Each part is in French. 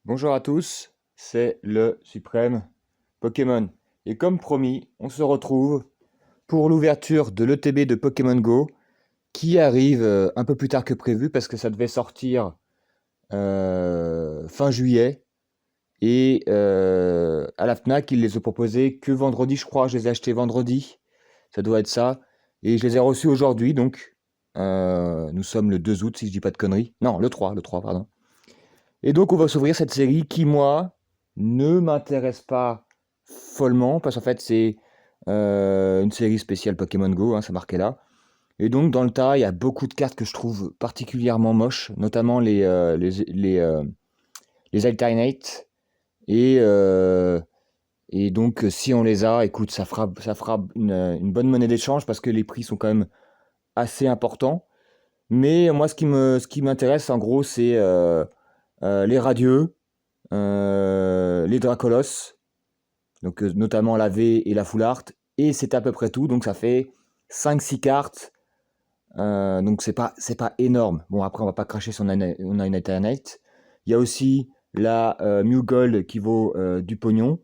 Bonjour à tous, c'est le Suprême Pokémon. Et comme promis, on se retrouve pour l'ouverture de l'ETB de Pokémon Go qui arrive un peu plus tard que prévu parce que ça devait sortir fin juillet. Et à la FNAC, ils les ont proposés que vendredi, je crois. Je les ai achetés vendredi, ça doit être ça. Et je les ai reçus aujourd'hui, donc nous sommes le 2 août si je dis pas de conneries. Non, le 3, pardon. Et donc, on va s'ouvrir cette série qui, moi, ne m'intéresse pas follement, parce qu'en fait, c'est une série spéciale Pokémon Go, hein, c'est marqué là. Et donc, dans le tas, il y a beaucoup de cartes que je trouve particulièrement moches, notamment les Alternate. Et, donc, si on les a, écoute, ça fera une bonne monnaie d'échange, parce que les prix sont quand même assez importants. Mais moi, ce qui m'intéresse, en gros, c'est les radieux, les Dracolos, donc notamment la V et la Full Art, et c'est à peu près tout, donc ça fait 5-6 cartes, donc c'est pas énorme. Bon, après, on va pas cracher si on a une Eternate. Il y a aussi la Mew Gold qui vaut du pognon,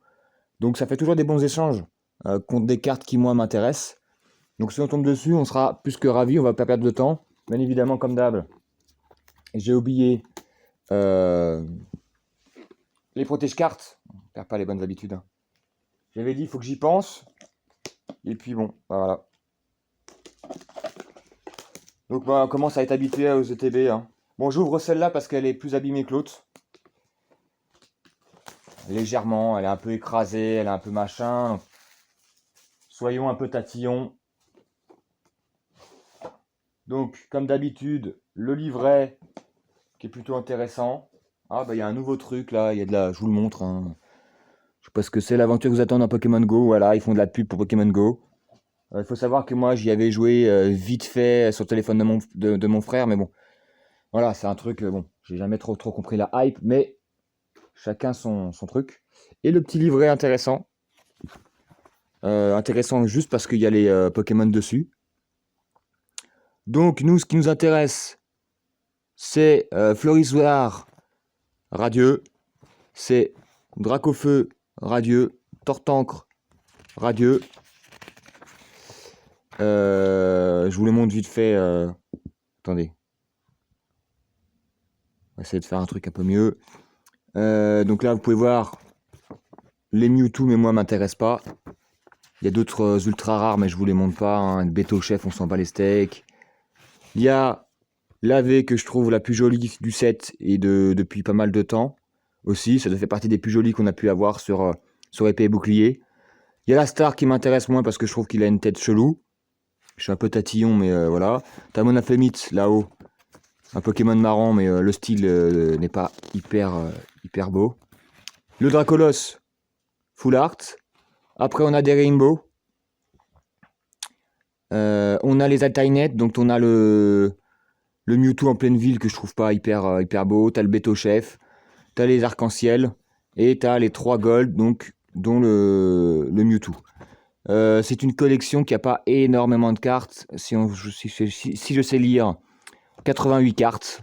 donc ça fait toujours des bons échanges contre des cartes qui, moi, m'intéressent. Donc si on tombe dessus, on sera plus que ravis, on va pas perdre de temps. Bien évidemment, comme d'hab, j'ai oublié les protège-cartes. On perd pas les bonnes habitudes, hein. J'avais dit, il faut que j'y pense. Et puis bon, voilà. Donc bah, on commence à être habitué aux ETB, hein. Bon, j'ouvre celle-là parce qu'elle est plus abîmée que l'autre. Légèrement, elle est un peu écrasée, elle est un peu machin. Donc, soyons un peu tatillons. Donc, comme d'habitude, le livret qui est plutôt intéressant. Ah bah il y a un nouveau truc là, il y a de la. Je vous le montre, hein. Je sais pas ce que c'est, l'aventure que vous attend dans Pokémon Go. Voilà, ils font de la pub pour Pokémon Go. Il faut savoir que moi j'y avais joué vite fait sur le téléphone de mon frère, mais bon, voilà, c'est un truc, bon, j'ai jamais trop compris la hype, mais chacun son truc. Et le petit livret intéressant, intéressant juste parce qu'il y a les Pokémon dessus. Donc nous, ce qui nous intéresse, c'est Florisoir radieux, c'est Dracofeu radieux, Tortancre radieux. Je vous le montre vite fait. Attendez. On va essayer de faire un truc un peu mieux. Donc là, vous pouvez voir les Mewtwo, mais moi, m'intéresse pas. Il y a d'autres ultra rares, mais je vous les montre pas, hein. Beto Chef, on s'en bat les steaks. Il y a la V que je trouve la plus jolie du set et depuis pas mal de temps. Aussi, ça fait partie des plus jolies qu'on a pu avoir sur épée et bouclier. Il y a la Star qui m'intéresse moins parce que je trouve qu'il a une tête chelou. Je suis un peu tatillon, mais voilà. T'as mon Aphemite là-haut. Un Pokémon marrant, mais le style n'est pas hyper beau. Le Dracolos, Full Art. Après, on a des Rainbow. On a les Alternate, donc on a le Mewtwo en pleine ville que je trouve pas hyper beau. T'as le Beto Chef. T'as les Arc-en-Ciel. Et t'as les 3 Gold, donc, dont le Mewtwo. C'est une collection qui a pas énormément de cartes. Si je sais lire, 88 cartes.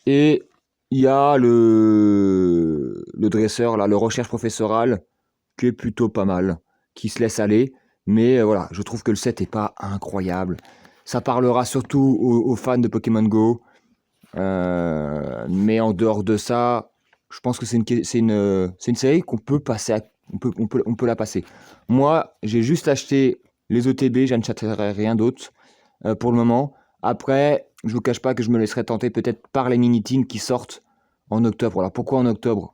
Et il y a le dresseur, là, le recherche professorale, qui est plutôt pas mal, qui se laisse aller. Mais voilà, je trouve que le set est pas incroyable. Ça parlera surtout aux fans de Pokémon Go. Mais en dehors de ça, je pense que c'est une série qu'on peut passer on peut la passer. Moi, j'ai juste acheté les OTB, je n'achèterai rien d'autre pour le moment. Après, je vous cache pas que je me laisserai tenter peut-être par les mini-teams qui sortent en octobre. Alors pourquoi en octobre?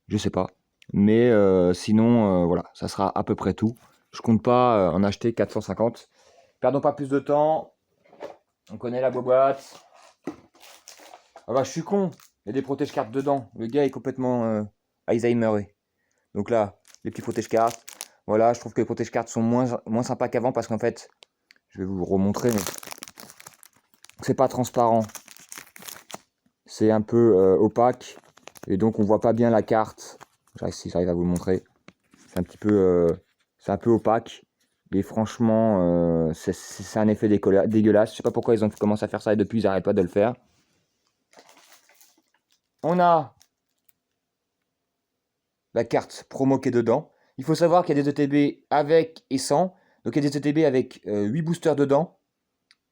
Je sais pas. Mais sinon, voilà, ça sera à peu près tout. Je compte pas en acheter 450. Perdons pas plus de temps. On connaît la boîte. Ah bah je suis con. Il y a des protège-cartes dedans. Le gars est complètement Alzheimer. Donc là, les petits protège-cartes. Voilà, je trouve que les protège-cartes sont moins sympas qu'avant parce qu'en fait, je vais vous remontrer, mais c'est pas transparent. C'est un peu opaque. Et donc on voit pas bien la carte. Si j'arrive à vous le montrer. C'est un petit peu c'est un peu opaque. Et franchement, c'est un effet dégueulasse. Je sais pas pourquoi ils ont commencé à faire ça et depuis ils n'arrêtent pas de le faire. On a la carte promo qui est dedans. Il faut savoir qu'il y a des ETB avec et sans. Donc il y a des ETB avec 8 boosters dedans,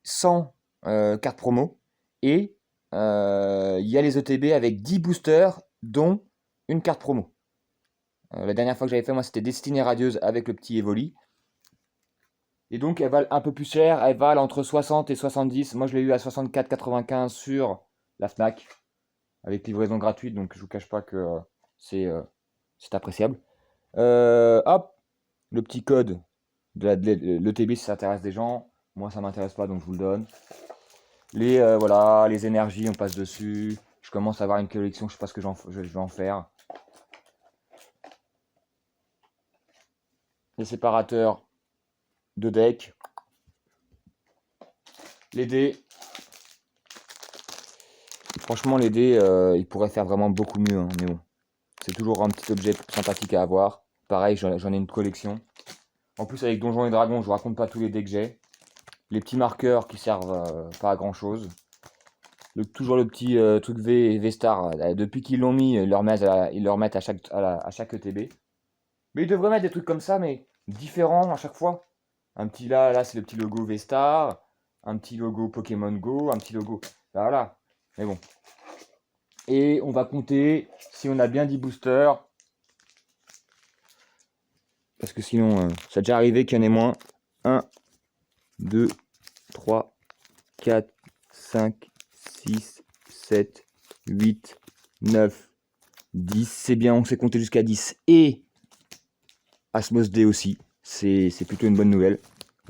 sans carte promo. Et il y a les ETB avec 10 boosters, dont une carte promo. La dernière fois que j'avais fait, moi, c'était Destinée Radieuse avec le petit Evoli. Et donc, elles valent un peu plus cher. Elles valent entre 60 et 70. Moi, je l'ai eu à 64,95 sur la Fnac, avec livraison gratuite. Donc, je vous cache pas que c'est appréciable. Hop, le petit code de l'ETB si ça intéresse des gens. Moi, ça m'intéresse pas, donc je vous le donne. Voilà, les énergies, on passe dessus. Je commence à avoir une collection, je sais pas ce que je vais en faire. Les séparateurs de deck. Les dés. Franchement, les dés, ils pourraient faire vraiment beaucoup mieux, hein, mais bon. C'est toujours un petit objet sympathique à avoir. Pareil, j'en ai une collection. En plus, avec Donjons et Dragons, je vous raconte pas tous les dés que j'ai. Les petits marqueurs qui servent pas à grand chose. Toujours le petit truc V-Star. Depuis qu'ils l'ont mis, ils le remettent à chaque ETB. Mais ils devraient mettre des trucs comme ça, mais différents à chaque fois. Un petit là c'est le petit logo V-Star. Un petit logo Pokémon Go. Un petit logo. Voilà. Mais bon. Et on va compter si on a bien 10 boosters. Parce que sinon, ça a déjà arrivé qu'il y en ait moins. 1, 2, 3, 4, 5, 6, 7, 8, 9, 10. C'est bien, on sait compter jusqu'à 10. Et Asmos D aussi. C'est plutôt une bonne nouvelle.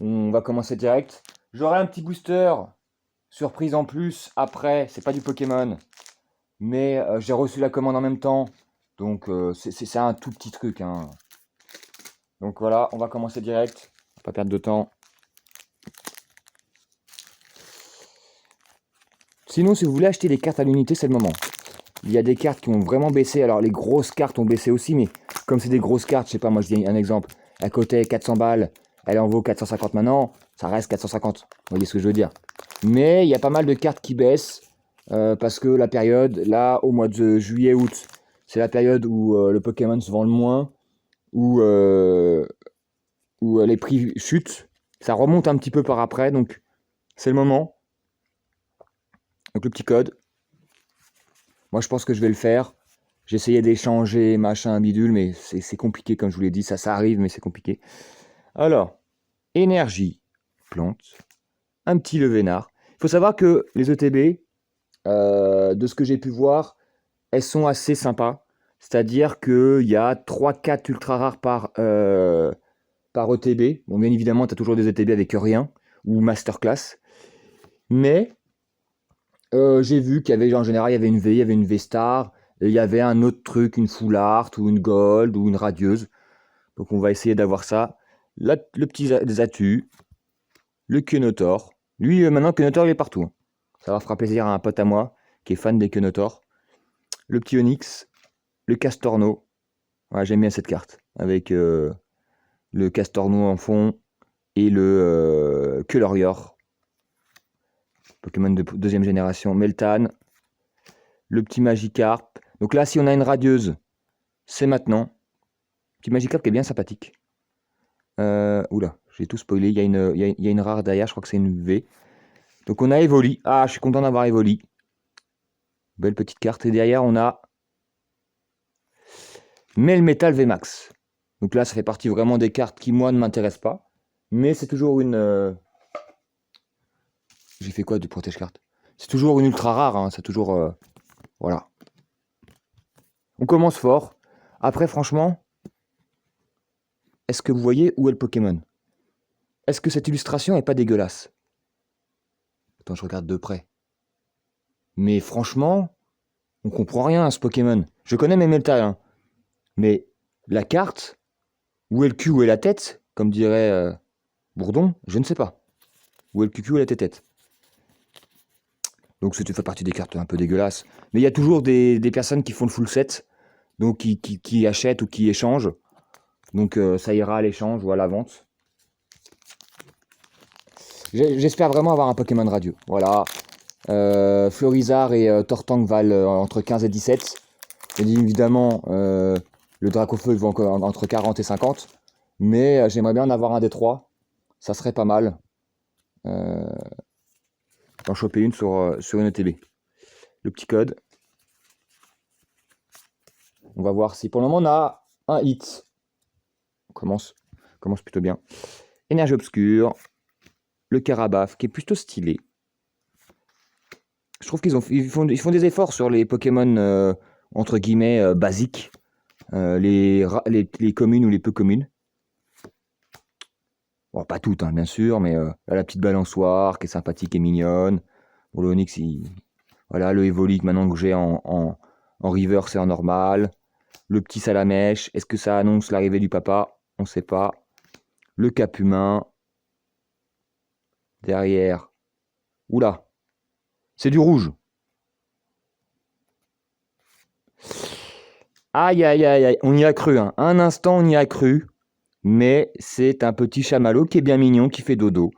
On va commencer direct. J'aurai un petit booster surprise en plus après. C'est pas du Pokémon. Mais j'ai reçu la commande en même temps. Donc c'est un tout petit truc. Hein. Donc voilà, on va commencer direct. Pas perdre de temps. Sinon, si vous voulez acheter des cartes à l'unité, c'est le moment. Il y a des cartes qui ont vraiment baissé. Alors les grosses cartes ont baissé aussi, mais comme c'est des grosses cartes, je sais pas, moi je dis un exemple. À côté 400 balles, elle en vaut 450 maintenant, ça reste 450. Vous voyez ce que je veux dire. Mais il y a pas mal de cartes qui baissent parce que la période, là, au mois de juillet-août, c'est la période où le Pokémon se vend le moins, où les prix chutent. Ça remonte un petit peu par après, donc c'est le moment. Donc le petit code. Moi, je pense que je vais le faire. J'essayais d'échanger, machin, bidule, mais c'est compliqué, comme je vous l'ai dit. Ça arrive, mais c'est compliqué. Alors, énergie, plante, un petit levénard. Il faut savoir que les ETB, de ce que j'ai pu voir, elles sont assez sympas. C'est-à-dire qu'il y a 3-4 ultra rares par ETB. Bon, bien évidemment, tu as toujours des ETB avec rien, ou masterclass. Mais j'ai vu qu'il y avait, en général, il y avait une V, il y avait une V-Star, et il y avait un autre truc, une Full Art, ou une Gold, ou une Radieuse. Donc on va essayer d'avoir ça. Là, le petit Zatu, le Kenotor. Lui, maintenant, Kenotor, il est partout. Hein. Ça leur fera plaisir à un pote à moi, qui est fan des Kenotor. Le petit Onyx, le Castorno. Ouais, j'aime bien cette carte, avec le Castorno en fond, et le Keulorior. Pokémon de deuxième génération, Meltan, le petit Magikarp. Donc là, si on a une radieuse, c'est maintenant. Petit Magikarp qui est bien sympathique. Oula, j'ai tout spoilé. Il y a une rare derrière, je crois que c'est une V. Donc on a Evoli. Ah, je suis content d'avoir Evoli. Belle petite carte. Et derrière, on a Melmetal VMAX. Donc là, ça fait partie vraiment des cartes qui, moi, ne m'intéressent pas. Mais c'est toujours une... J'ai fait quoi de protège-carte? C'est toujours une ultra rare. Hein, c'est toujours... Voilà. On commence fort. Après, franchement, est-ce que vous voyez où est le Pokémon? Est-ce que cette illustration est pas dégueulasse? Attends, je regarde de près. Mais franchement, on comprend rien à ce Pokémon. Je connais mes Meltal, hein. Mais la carte, où est le cul, où est la tête, comme dirait Bourdon, je ne sais pas. Où est le cul, où est la tête. Donc ça fait partie des cartes un peu dégueulasses. Mais il y a toujours des personnes qui font le full set, donc qui achètent ou qui échangent. Donc ça ira à l'échange ou à la vente. J'espère vraiment avoir un Pokémon radio. Voilà. Florizard et Tortank valent entre 15 et 17. Et évidemment, Le Dracofeu il vaut encore entre 40 et 50. Mais j'aimerais bien en avoir un des trois. Ça serait pas mal. D'en choper une sur une ETB. Le petit code. On va voir si pour le moment on a un hit. On commence plutôt bien. Énergie obscure. Le Carabaf qui est plutôt stylé. Je trouve qu'ils font des efforts sur les Pokémon entre guillemets basiques. Les communes ou les peu communes. Bon, pas toutes, hein, bien sûr, mais la petite balançoire qui est sympathique et mignonne. Bon, le Onix, voilà, le Evolique maintenant que j'ai en reverse et en normal. Le petit Salamèche, est-ce que ça annonce l'arrivée du papa? On ne sait pas. Le Cap Humain. Derrière. Oula, c'est du rouge. Aïe, aïe, aïe, aïe, on y a cru. Hein. Un instant, on y a cru. Mais c'est un petit chamallow qui est bien mignon, qui fait dodo.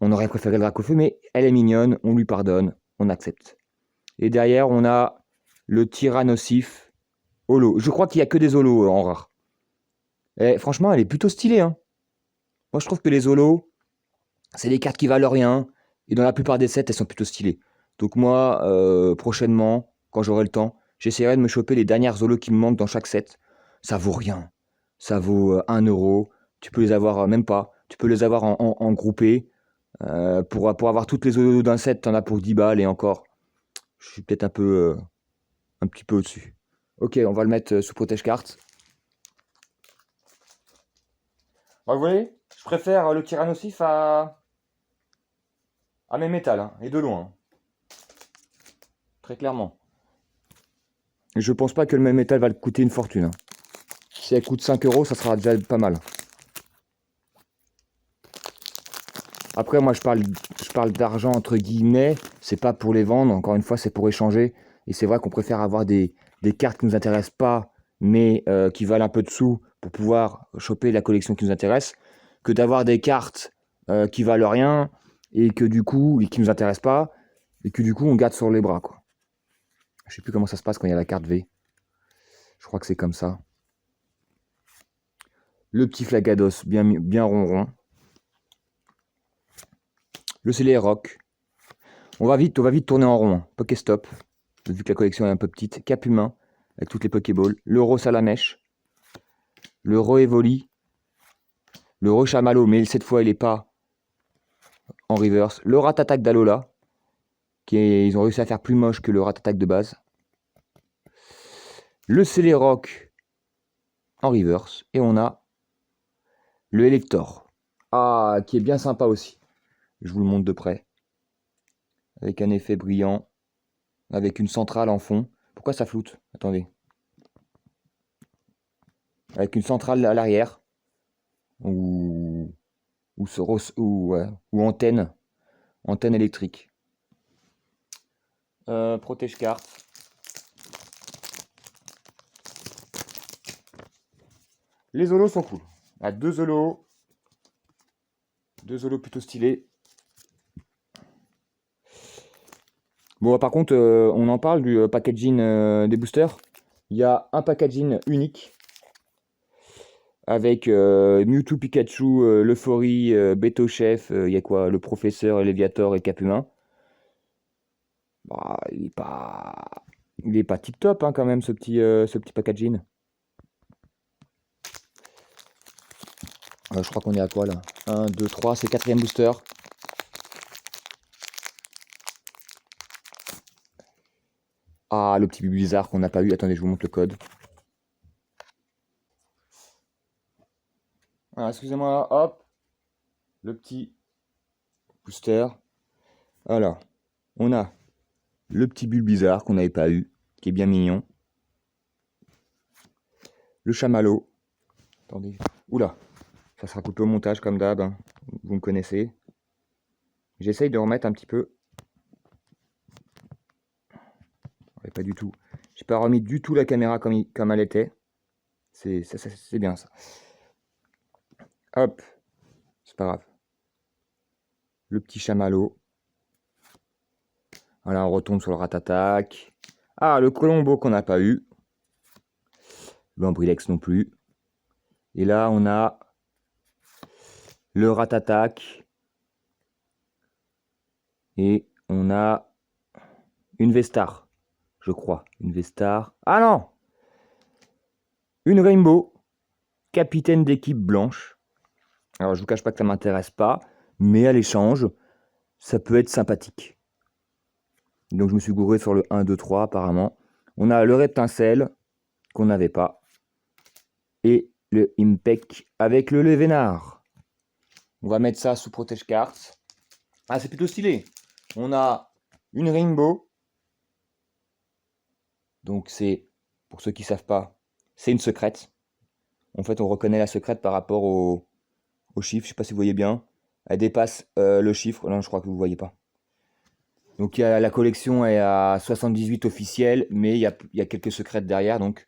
On aurait préféré le Dracofeu, mais elle est mignonne, on lui pardonne, on accepte. Et derrière, on a le Tyrannosif holo. Je crois qu'il n'y a que des holos en rare. Et franchement, elle est plutôt stylée. Hein. Moi, je trouve que les holos, c'est des cartes qui valent rien. Et dans la plupart des sets, elles sont plutôt stylées. Donc moi, prochainement, quand j'aurai le temps, j'essaierai de me choper les dernières holos qui me manquent dans chaque set. Ça vaut rien. Ça vaut 1 euro. Tu peux les avoir, même pas. Tu peux les avoir en groupé. Pour avoir toutes les holos d'un set, t'en as pour 10 balles et encore. Je suis peut-être un petit peu au-dessus. Ok, on va le mettre sous protège carte. Vous voyez, je préfère le Tyrannosif à mes métals, hein, et de loin. Très clairement. Et je pense pas que le même métal va le coûter une fortune. Hein. Si elle coûte 5 euros, ça sera déjà pas mal. Après, moi, je parle d'argent entre guillemets. C'est pas pour les vendre. Encore une fois, c'est pour échanger. Et c'est vrai qu'on préfère avoir des cartes qui nous intéressent pas, mais qui valent un peu de sous pour pouvoir choper la collection qui nous intéresse, que d'avoir des cartes qui valent rien et que du coup, et qui nous intéressent pas, et que du coup, on garde sur les bras, quoi. Je sais plus comment ça se passe quand il y a la carte V. Je crois que c'est comme ça. Le petit Flagados, bien ronron. Le Célèroc. On va vite tourner en rond. Hein. Pokéstop. Vu que la collection est un peu petite. Cap Humain, avec toutes les Pokéballs. Le Ro Salamèche. Le Ro Evoli. Le Ro Chamallow, mais cette fois, il n'est pas en reverse. Le Ratatac d'Alola. Ils ont réussi à faire plus moche que le Ratatac de base. Le Célèroc en reverse. Et on a le Elector. Ah, qui est bien sympa aussi. Je vous le montre de près. Avec un effet brillant. Avec une centrale en fond. Pourquoi ça floute? Attendez. Avec une centrale à l'arrière. Ou antenne. Antenne électrique. Protège carte. Les holos sont cool. À deux holos. Deux holos plutôt stylés. Bon, par contre, on en parle du packaging des boosters. Il y a un packaging unique avec Mewtwo, Pikachu, l'Euphorie, Beto Chef. Il y a quoi? Le professeur, Léviator et Capumin. Bah, il est pas tip top hein, quand même ce petit packaging. Je crois qu'on est à quoi là? 1, 2, 3, c'est 4e booster. Ah, le petit bizarre qu'on n'a pas eu. Attendez, je vous montre le code. Alors, excusez-moi, hop. Le petit booster. Voilà. On a le petit Bulbizarre qu'on n'avait pas eu, qui est bien mignon. Le Chamallow. Attendez. Oula. Ça sera coupé au montage comme d'hab. Hein. Vous me connaissez. J'essaye de remettre un petit peu. Ouais, pas du tout. J'ai pas remis du tout la caméra comme elle était. C'est bien ça. Hop. C'est pas grave. Le petit Chamallow. Voilà, on retombe sur le Ratatac. Ah, le Colombo qu'on n'a pas eu. Le Ambrilex non plus. Et là, on a le Rat-Attack. Et on a une Vestar, je crois. Une Vestar. Ah non! Une Rainbow, capitaine d'équipe blanche. Alors, je vous cache pas que ça m'intéresse pas, mais à l'échange, ça peut être sympathique. Donc, je me suis gouré sur le 1, 2, 3, apparemment. On a le Reptincelle, qu'on n'avait pas. Et le Impec avec le Levénard. On va mettre ça sous Protège Cartes. Ah, c'est plutôt stylé. On a une Rainbow. Donc, c'est, pour ceux qui ne savent pas, c'est une secrète. En fait, on reconnaît la secrète par rapport au chiffre. Je ne sais pas si vous voyez bien. Elle dépasse le chiffre. Non, je crois que vous ne voyez pas. Donc, la collection est à 78 officiels, mais il y a quelques secrètes derrière. Donc,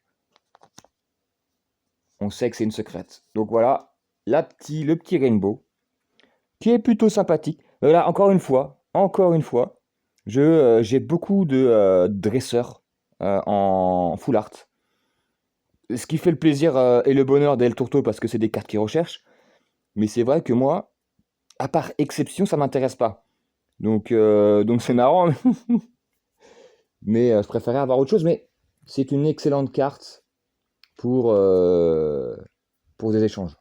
on sait que c'est une secrète. Donc, voilà le petit Rainbow, qui est plutôt sympathique. Là, encore une fois, j'ai beaucoup de dresseurs en full art. Ce qui fait le plaisir et le bonheur d'El Turto parce que c'est des cartes qu'ils recherchent. Mais c'est vrai que moi, à part exception, ça m'intéresse pas. Donc c'est marrant. Mais je préférais avoir autre chose. Mais c'est une excellente carte pour des échanges.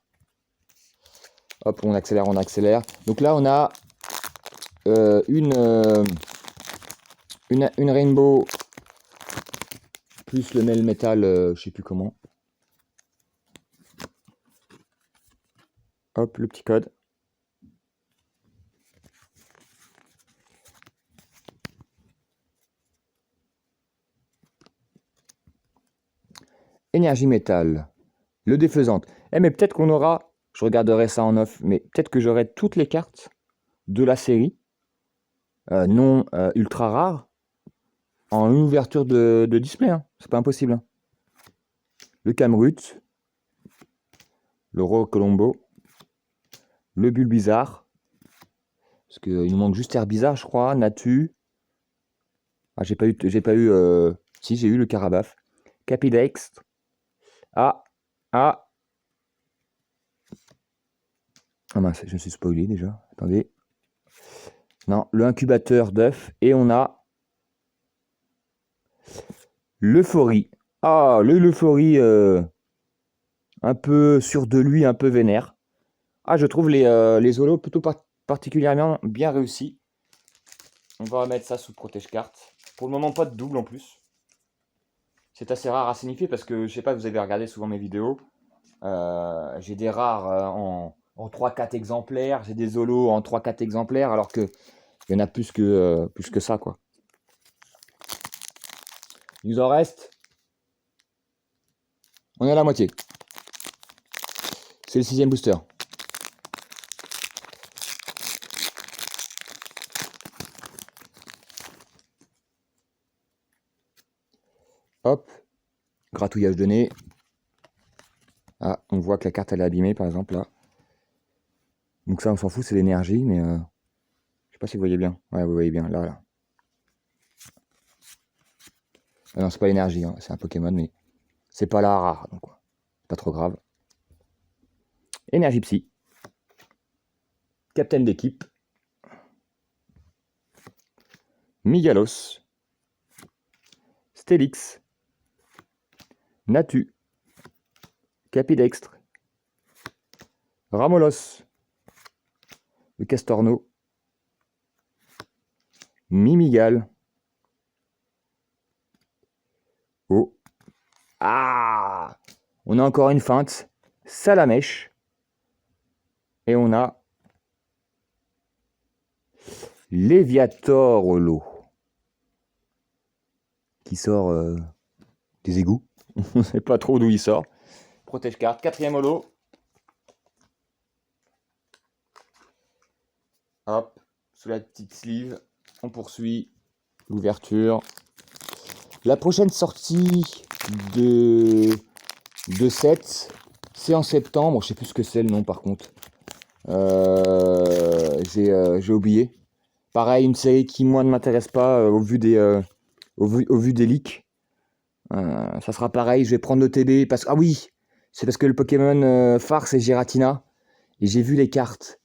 Hop, on accélère, on accélère. Donc là, on a une Rainbow plus le Melmetal, je sais plus comment. Hop, le petit code. Énergie métal. Le défaisante. Mais peut-être qu'on aura, je regarderai ça en off, mais peut-être que j'aurai toutes les cartes de la série, non ultra rares, en une ouverture de display. Hein. C'est pas impossible. Hein. Le Camrut. Le Roi Colombo. Le Bulbizarre. Parce qu'il nous manque juste Herbizarre, je crois. Natu. Ah, j'ai pas eu. Si, j'ai eu le Carabaf. Capidex. Ah mince, je me suis spoilé déjà. Attendez. Non, le incubateur d'œufs. Et on a l'euphorie. Ah, l'euphorie un peu sûr de lui, un peu vénère. Ah, je trouve les holos plutôt particulièrement bien réussis. On va remettre ça sous protège carte. Pour le moment, pas de double en plus. C'est assez rare à signifier parce que je sais pas, vous avez regardé souvent mes vidéos. J'ai des rares en 3-4 exemplaires. J'ai des holos en 3-4 exemplaires alors que il y en a plus que ça, quoi. Il nous en reste. On est à la moitié. C'est le 6e booster. Hop. Gratouillage de nez. Ah, on voit que la carte elle est abîmée par exemple là. Donc ça on s'en fout, c'est l'énergie, mais je sais pas si vous voyez bien. Ouais, vous voyez bien, là. Ah non, c'est pas l'énergie, hein. C'est un Pokémon, mais c'est pas la rare, donc pas trop grave. Énergie Psy. Capitaine d'équipe. Migalos. Stélix. Natu. Capidextre. Ramolos. Le Castorno. Mimigal. Oh. Ah! On a encore une feinte. Salamèche. Et on a Léviator Holo. Qui sort des égouts. On ne sait pas trop d'où il sort. Protège carte. 4e holo. Hop. Sous la petite sleeve. On poursuit l'ouverture. La prochaine sortie de 7, c'est en septembre. Je sais plus ce que c'est le nom par contre. J'ai oublié. Pareil, une série qui moi ne m'intéresse pas au vu des leaks. Ça sera pareil, je vais prendre l'OTB parce que... Ah oui, c'est parce que le Pokémon phare c'est Giratina. Et j'ai vu les cartes.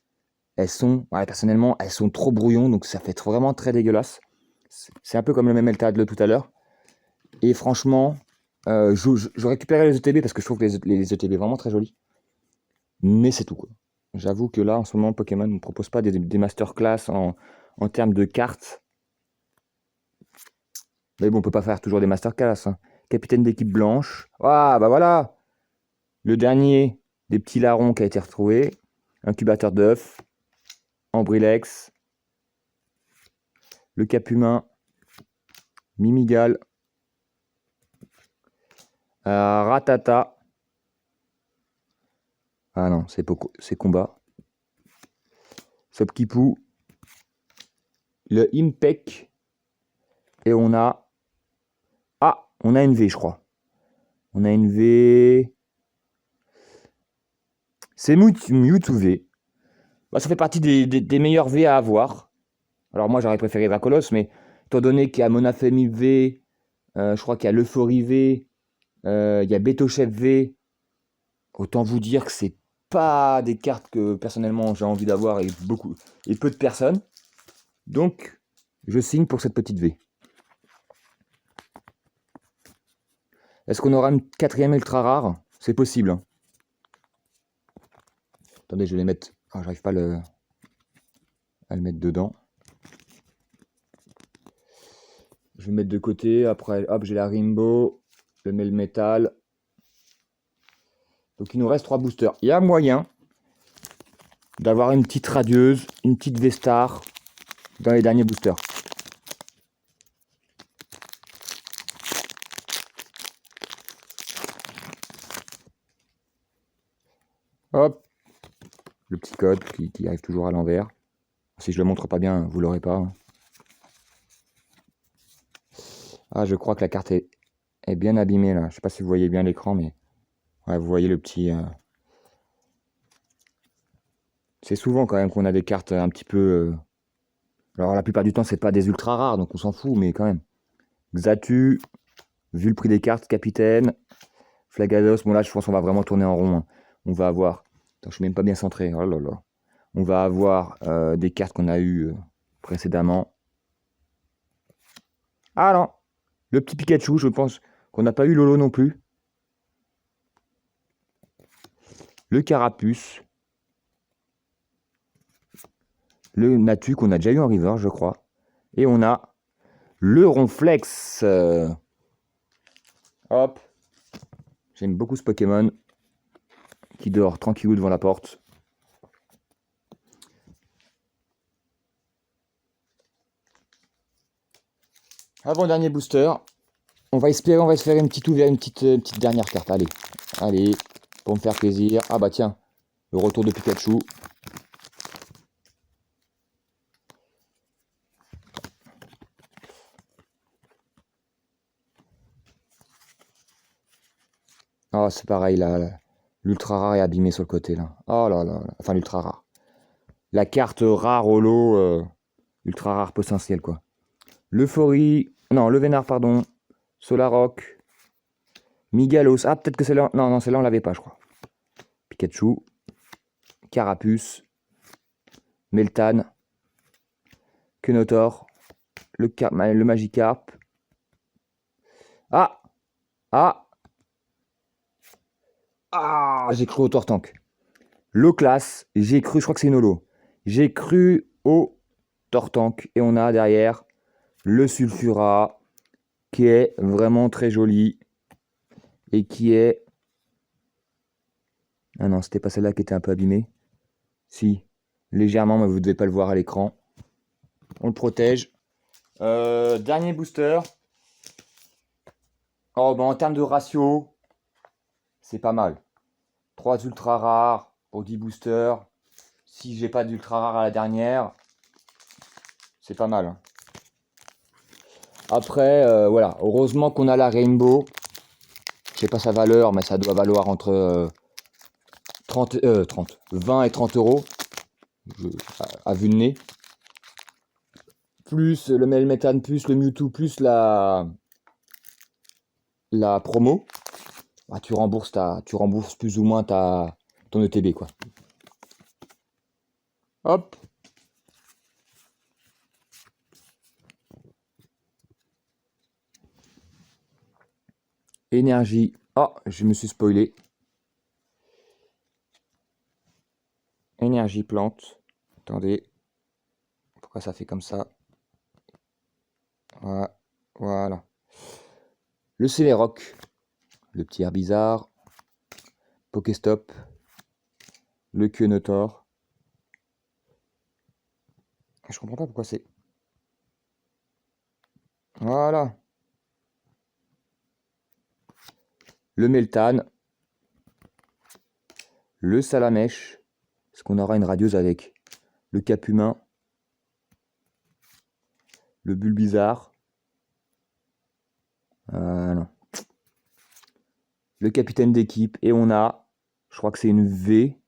Elles sont, ouais, personnellement, elles sont trop brouillons, donc ça fait vraiment très dégueulasse. C'est un peu comme le même Eltad de tout à l'heure. Et franchement, je récupérais les ETB parce que je trouve que les ETB vraiment très jolis. Mais c'est tout, quoi. J'avoue que là, en ce moment, Pokémon ne propose pas des masterclass en termes de cartes. Mais bon, on peut pas faire toujours des masterclass, hein. Capitaine d'équipe blanche. Ah, bah voilà. Le dernier des petits larrons qui a été retrouvé. Incubateur d'œufs. Ambrilex. Le cap humain. Mimigal. Ratata. Ah non, c'est combat. Sopkipou. Le Impec. Et on a... Ah, on a une V, je crois. On a une V... C'est Mewtwo V. Bah, ça fait partie des meilleurs V à avoir. Alors moi, j'aurais préféré Dracolos, mais étant donné qu'il y a Monafemi V, je crois qu'il y a l'Euphorie V, il y a Betochef V, autant vous dire que c'est pas des cartes que personnellement j'ai envie d'avoir et peu de personnes. Donc, je signe pour cette petite V. Est-ce qu'on aura une 4ème ultra rare? C'est possible, hein. Attendez, je vais les mettre... Oh, j'arrive pas à le mettre dedans. Je vais mettre de côté. Après, hop, j'ai la Rainbow, le Melmetal. Donc, il nous reste 3 boosters. Il y a moyen d'avoir une petite radieuse, une petite V-Star dans les derniers boosters. Hop, le petit code qui arrive toujours à l'envers. Si je le montre pas bien, vous l'aurez pas. Ah, je crois que la carte est bien abîmée là. Je sais pas si vous voyez bien l'écran, mais ouais, vous voyez le petit. C'est souvent quand même qu'on a des cartes un petit peu. Alors la plupart du temps, c'est pas des ultra rares, donc on s'en fout, mais quand même. Xatu, vu le prix des cartes, Capitaine, Flagados. Bon là, je pense qu'on va vraiment tourner en rond, hein. On va avoir. Attends, je suis même pas bien centré. Oh là là. On va avoir des cartes qu'on a eues précédemment. Ah non, le petit Pikachu, je pense qu'on n'a pas eu Lolo non plus. Le Carapuce. Le Natu qu'on a déjà eu en River, je crois. Et on a le Ronflex. Hop. J'aime beaucoup ce Pokémon qui dort tranquillou devant la porte. Avant-dernier booster. On va se faire une petite ouverte, une petite dernière carte. Allez, allez, pour me faire plaisir. Ah bah tiens, le retour de Pikachu. Ah, c'est pareil là. L'ultra rare est abîmé sur le côté là. Oh là là. Enfin, l'ultra rare. La carte rare holo, ultra rare potentiel quoi. L'Euphorie. Non, le Vénard, pardon. Solaroc. Migalos. Ah, peut-être que celle-là. Non, non, celle-là, on l'avait pas, je crois. Pikachu. Carapuce. Meltan. Kenotor. Le Magikarp. Ah! Ah! Ah! J'ai cru au Tortank. Low class. J'ai cru, je crois que c'est une holo. J'ai cru au Tortank. Et on a derrière le Sulfura. Qui est vraiment très joli. Et qui est... Ah non, c'était pas celle-là qui était un peu abîmée. Si, légèrement, mais vous ne devez pas le voir à l'écran. On le protège. Dernier booster. Oh, bah, en termes de ratio, c'est pas mal. 3 ultra rares pour 10 boosters. Si j'ai pas d'ultra rare à la dernière, c'est pas mal, hein. Après, voilà. Heureusement qu'on a la Rainbow. Je sais pas sa valeur, mais ça doit valoir entre 20 et 30 euros. À vue de nez. Plus le Melmetal, plus le Mewtwo, plus la la promo, bah, tu rembourses plus ou moins ton ETB, quoi. Hop. Énergie. Oh, je me suis spoilé. Énergie plante. Attendez. Pourquoi ça fait comme ça? Voilà. Le Celeroc. Le petit air bizarre. Pokéstop. Le Quenotor. Je comprends pas pourquoi c'est. Voilà. Le Meltan. Le Salamèche. Est-ce qu'on aura une radieuse avec? Le Capumin. Le Bulbizarre. Non. Le capitaine d'équipe. Et on a, je crois que c'est une V.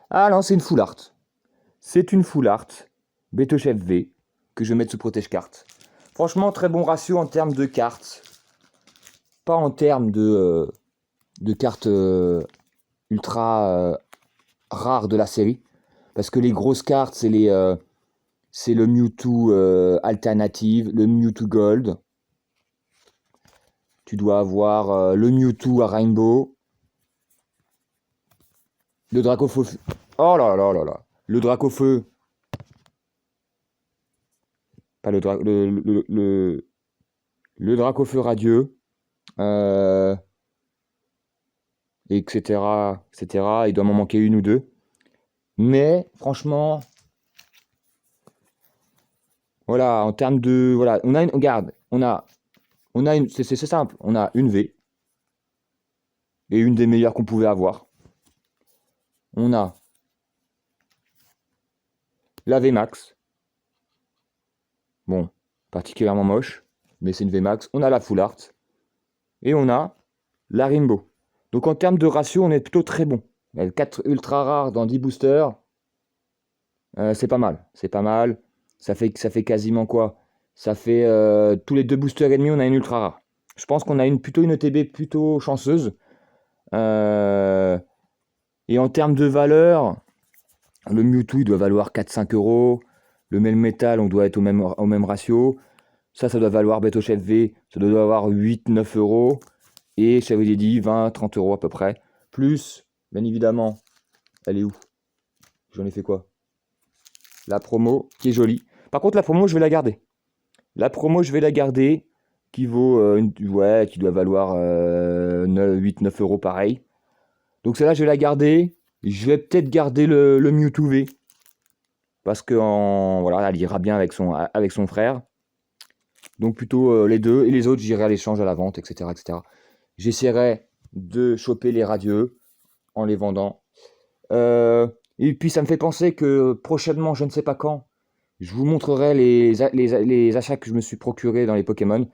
Ah non, c'est une full art. C'est une full art. Betochef V. Que je vais mettre sous protège-carte. Franchement, très bon ratio en termes de cartes. Pas en termes de cartes ultra rares de la série. Parce que les grosses cartes, c'est le Mewtwo alternative, le Mewtwo Gold. Tu dois avoir le Mewtwo à Rainbow. Le Dracofeu. Oh là là là là. Le Dracofeu. Pas le le Dracofeu radieux. Etc. etc. Il doit m'en manquer une ou deux. Mais franchement, voilà, en termes de. Voilà, on a une. Regarde, on a une. C'est simple. On a une V. Et une des meilleures qu'on pouvait avoir. On a la VMAX. Bon, particulièrement moche, mais c'est une VMAX. On a la Full Art. Et on a la Rainbow. Donc en termes de ratio, on est plutôt très bon. 4 ultra rares dans 10 boosters. C'est pas mal. C'est pas mal. Ça fait quasiment quoi? Ça fait tous les 2 boosters et demi, on a une ultra rare. Je pense qu'on a plutôt une ETB plutôt chanceuse. Et en termes de valeur, le Mewtwo, il doit valoir 4-5 euros. Le Melmetal, on doit être au même ratio. Ça doit valoir Betochef V, ça doit avoir 8-9 euros. Et j'avais dit 20-30 euros à peu près. Plus, bien évidemment, elle est où? J'en ai fait quoi? La promo, qui est jolie. Par contre, la promo, je vais la garder. La promo, je vais la garder, qui vaut, ouais, qui doit valoir 8-9 euros pareil. Donc celle-là, je vais la garder. Je vais peut-être garder le Mewtwo V. Parce que voilà, elle ira bien avec son frère. Donc plutôt les deux. Et les autres, j'irai à l'échange, à la vente, etc. etc. J'essaierai de choper les radieux en les vendant. Et puis ça me fait penser que prochainement, je ne sais pas quand, je vous montrerai les achats que je me suis procuré dans les Pokémon.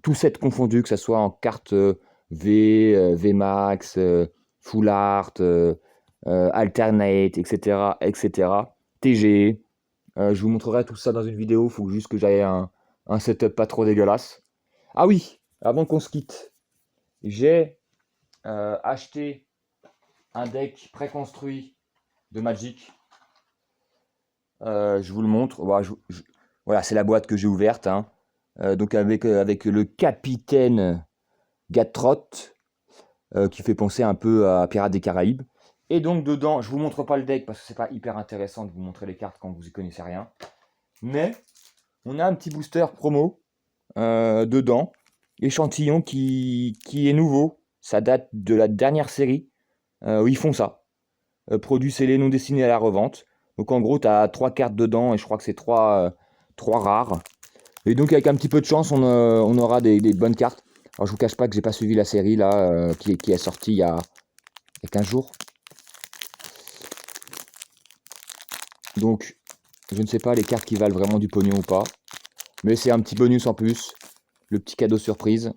Tout set confondu, que ce soit en carte VMAX, Full Art, Alternate, etc. etc. TG. Je vous montrerai tout ça dans une vidéo. Il faut juste que j'aille un setup pas trop dégueulasse. Ah oui, avant qu'on se quitte, j'ai acheté un deck préconstruit de Magic. Je vous le montre. Voilà, c'est la boîte que j'ai ouverte. Hein. Donc avec le capitaine Gatrot, qui fait penser un peu à Pirates des Caraïbes. Et donc dedans, je vous montre pas le deck parce que c'est pas hyper intéressant de vous montrer les cartes quand vous y connaissez rien. Mais on a un petit booster promo dedans, échantillon qui est nouveau. Ça date de la dernière série où ils font ça. Produits scellés non destinés à la revente. Donc en gros, tu as 3 cartes dedans et je crois que c'est 3 rares. Et donc avec un petit peu de chance, on aura des bonnes cartes. Alors je vous cache pas que j'ai pas suivi la série là qui est sortie il y a 15 jours. Donc je ne sais pas les cartes qui valent vraiment du pognon ou pas. Mais c'est un petit bonus en plus. Le petit cadeau surprise.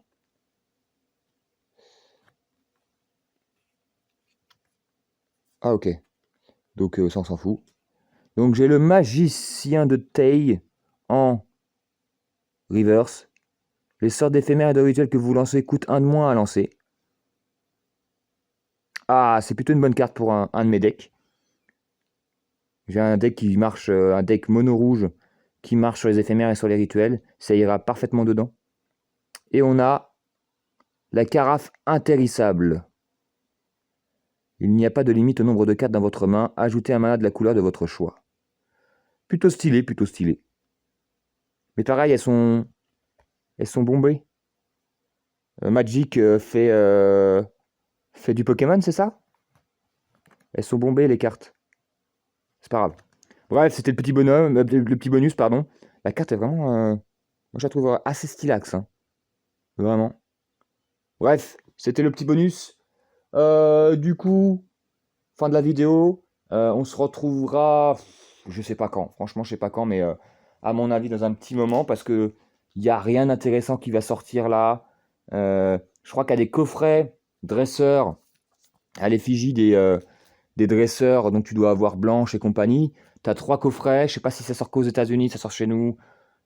Ah ok. Donc ça on s'en fout. Donc j'ai le magicien de Tay en reverse. Les sorts d'éphémères et de rituels que vous lancez coûtent un de moins à lancer. Ah, c'est plutôt une bonne carte pour un de mes decks. J'ai un deck qui marche, un deck mono rouge qui marche sur les éphémères et sur les rituels. Ça ira parfaitement dedans. Et on a la carafe interissable. Il n'y a pas de limite au nombre de cartes dans votre main. Ajoutez un mana de la couleur de votre choix. Plutôt stylé, plutôt stylé. Mais pareil, elles sont bombées. Magic fait du Pokémon, c'est ça? Elles sont bombées les cartes. C'est pas grave. Bref, c'était le petit bonhomme, le petit bonus, pardon. La carte est vraiment, moi je la trouve assez stylax, hein. Vraiment. Bref, c'était le petit bonus. Du coup, fin de la vidéo. On se retrouvera, je sais pas quand. Franchement, je sais pas quand, mais à mon avis dans un petit moment parce que il y a rien d'intéressant qui va sortir là. Je crois qu'il y a des coffrets dresseurs à l'effigie des dresseurs, donc tu dois avoir Blanche et compagnie. Tu as 3 coffrets, je sais pas si ça sort qu'aux États-Unis, ça sort chez nous,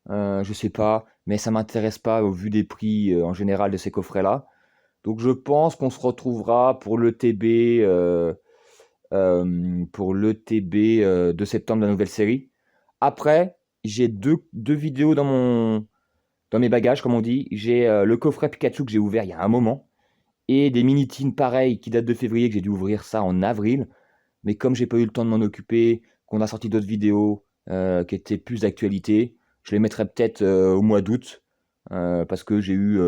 je sais pas, mais ça m'intéresse pas au vu des prix en général de ces coffrets-là. Donc je pense qu'on se retrouvera pour l'ETB de septembre de la nouvelle série. Après, j'ai deux vidéos dans mes bagages, comme on dit. J'ai le coffret Pikachu que j'ai ouvert il y a un moment, et des mini-teens pareils qui datent de février, que j'ai dû ouvrir ça en avril. Mais comme j'ai pas eu le temps de m'en occuper, qu'on a sorti d'autres vidéos qui étaient plus d'actualité, je les mettrai peut-être au mois d'août parce que j'ai eu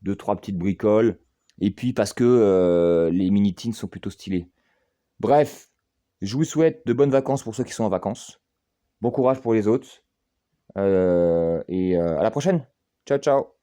2-3 petites bricoles et puis parce que les mini-teens sont plutôt stylés. Bref, je vous souhaite de bonnes vacances pour ceux qui sont en vacances. Bon courage pour les autres et à la prochaine. Ciao, ciao.